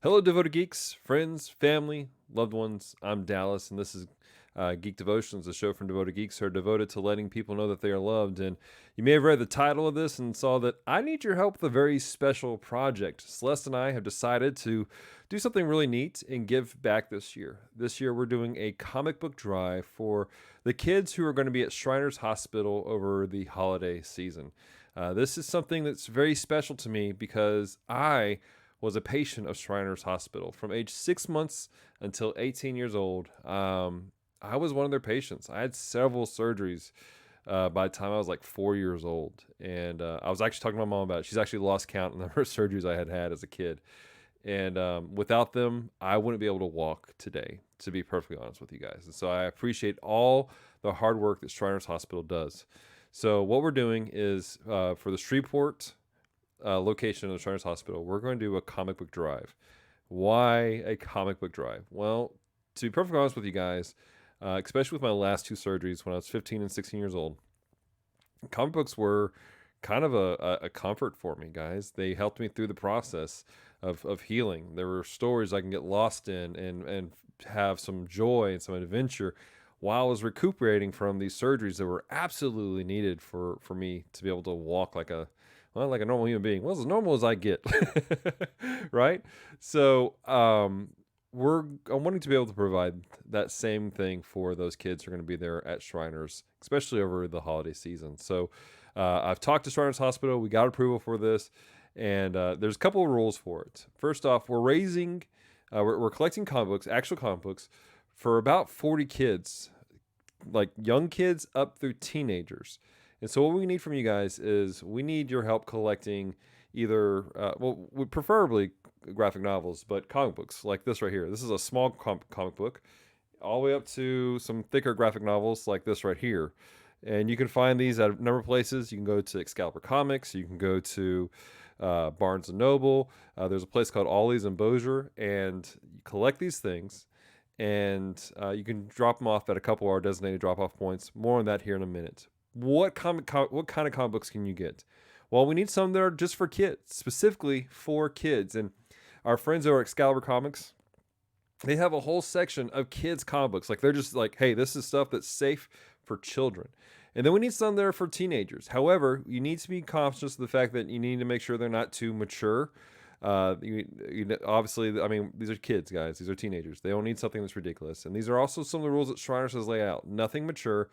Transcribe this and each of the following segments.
Hello, devoted geeks, friends, family, loved ones. I'm Dallas, and this is Geek Devotions, a show from devoted geeks who are devoted to letting people know that they are loved. And you may have read the title of this and saw that I need your help with a very special project. Celeste and I have decided to do something really neat and give back this year. This year, we're doing a comic book drive for the kids who are going to be at Shriners Hospital over the holiday season. This is something that's very special to me because I was a patient of Shriners Hospital from age 6 months until 18 years old. I was one of their patients. I had several surgeries by the time I was like 4 years old. And I was actually talking to my mom about it. She's actually lost count on the number of surgeries I had as a kid. And without them, I wouldn't be able to walk today, to be perfectly honest with you guys. And so I appreciate all the hard work that Shriners Hospital does. So what we're doing is for the Shreveport location of the Shriners Hospital, we're going to do a comic book drive. Why a comic book drive? Well, to be perfectly honest with you guys, especially with my last two surgeries when I was 15 and 16 years old, comic books were kind of a comfort for me, guys. They helped me through the process of healing. There were stories I can get lost in and have some joy and some adventure while I was recuperating from these surgeries that were absolutely needed for me to be able to walk like a normal human being. Well, as normal as I get, right? So I'm wanting to be able to provide that same thing for those kids who are going to be there at Shriners, especially over the holiday season. So I've talked to Shriners Hospital. We got approval for this, and there's a couple of rules for it. First off, we're collecting comic books, actual comic books, for about 40 kids, like young kids up through teenagers. And so what we need from you guys is we need your help collecting either, preferably graphic novels, but comic books like this right here. This is a small comic book, all the way up to some thicker graphic novels like this right here. And you can find these at a number of places. You can go to Excalibur Comics. You can go to Barnes & Noble. There's a place called Ollie's in Bossier. And you collect these things, and you can drop them off at a couple of our designated drop-off points. More on that here in a minute. What kind of comic books can you get? Well, we need some that are just for kids, specifically for kids. And our friends over at Excalibur Comics, they have a whole section of kids comic books. Like, they're just like, hey, this is stuff that's safe for children. And then we need some that are for teenagers. However, you need to be conscious of the fact that you need to make sure they're not too mature. Obviously, I mean, these are kids, guys. These are teenagers. They don't need something that's ridiculous. And these are also some of the rules that Shriners has laid out. Nothing mature.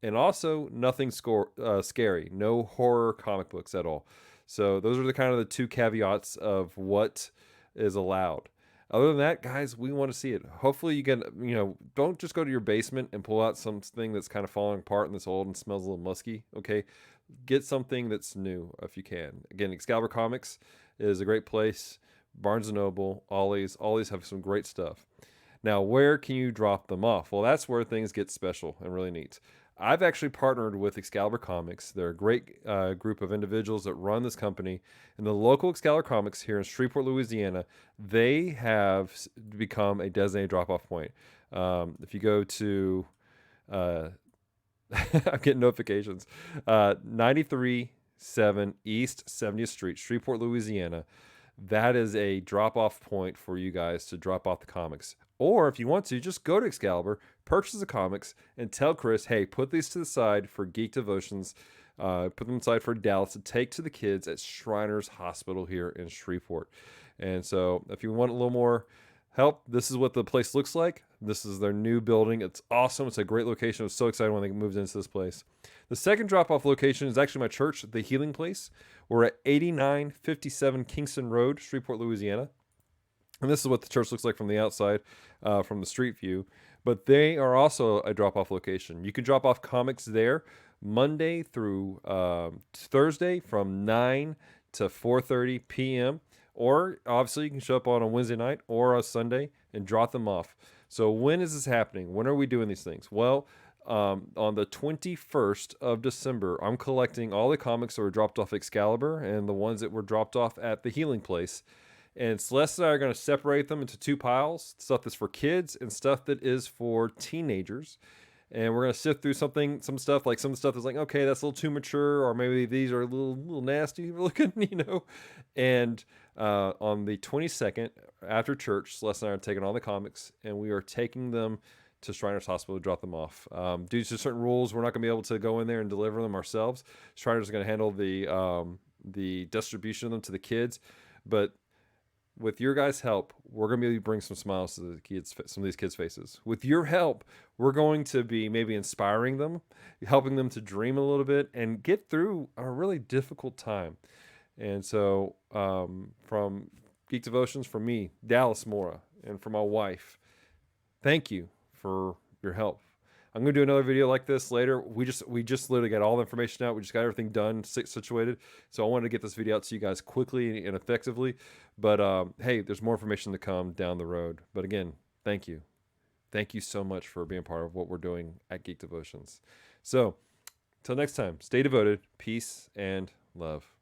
And also nothing scary, no horror comic books at all. So those are the two caveats of what is allowed. Other than that, guys, we want to see it. Hopefully you can, don't just go to your basement and pull out something that's kind of falling apart and that's old and smells a little musky. Okay, get something that's new if you can. Again, Excalibur Comics is a great place. Barnes & Noble, Ollie's have some great stuff. Now, where can you drop them off? Well, that's where things get special and really neat. I've actually partnered with Excalibur Comics. They're a great group of individuals that run this company. And the local Excalibur Comics here in Shreveport, Louisiana, they have become a designated drop-off point. If you go to, I'm getting notifications, 93-7 East 70th Street, Shreveport, Louisiana. That is a drop-off point for you guys to drop off the comics. Or if you want to, just go to Excalibur, purchase the comics, and tell Chris, hey, put these to the side for Geek Devotions, put them aside for Dallas to take to the kids at Shriners Hospital here in Shreveport. And so if you want a little more help, this is what the place looks like. This is their new building. It's awesome. It's a great location. I was so excited when they moved into this place. The second drop-off location is actually my church, The Healing Place. We're at 8957 Kingston Road, Shreveport, Louisiana. And this is what the church looks like from the outside, from the street view. But they are also a drop-off location. You can drop off comics there Monday through Thursday from 9 to 4:30 p.m. Or, obviously, you can show up on a Wednesday night or a Sunday and drop them off. So when is this happening? When are we doing these things? Well, on the 21st of December, I'm collecting all the comics that were dropped off Excalibur and the ones that were dropped off at the Healing Place. And Celeste and I are going to separate them into two piles, stuff that's for kids and stuff that is for teenagers. And we're going to sift through some stuff that's like, okay, that's a little too mature, or maybe these are a little nasty looking, And on the 22nd, after church, Celeste and I are taking all the comics, and we are taking them to Shriners Hospital to drop them off. Due to certain rules, we're not going to be able to go in there and deliver them ourselves. Shriners are going to handle the distribution of them to the kids, but with your guys' help, we're going to be able to bring some smiles to the kids, some of these kids' faces. With your help, we're going to be maybe inspiring them, helping them to dream a little bit and get through a really difficult time. And so, from Geek Devotions, from me, Dallas Mora, and from my wife, thank you for your help. I'm going to do another video like this later. We just literally got all the information out. We just got everything done, situated. So I wanted to get this video out to you guys quickly and effectively. But hey, there's more information to come down the road. But again, thank you. Thank you so much for being part of what we're doing at Geek Devotions. So, till next time, stay devoted, peace, and love.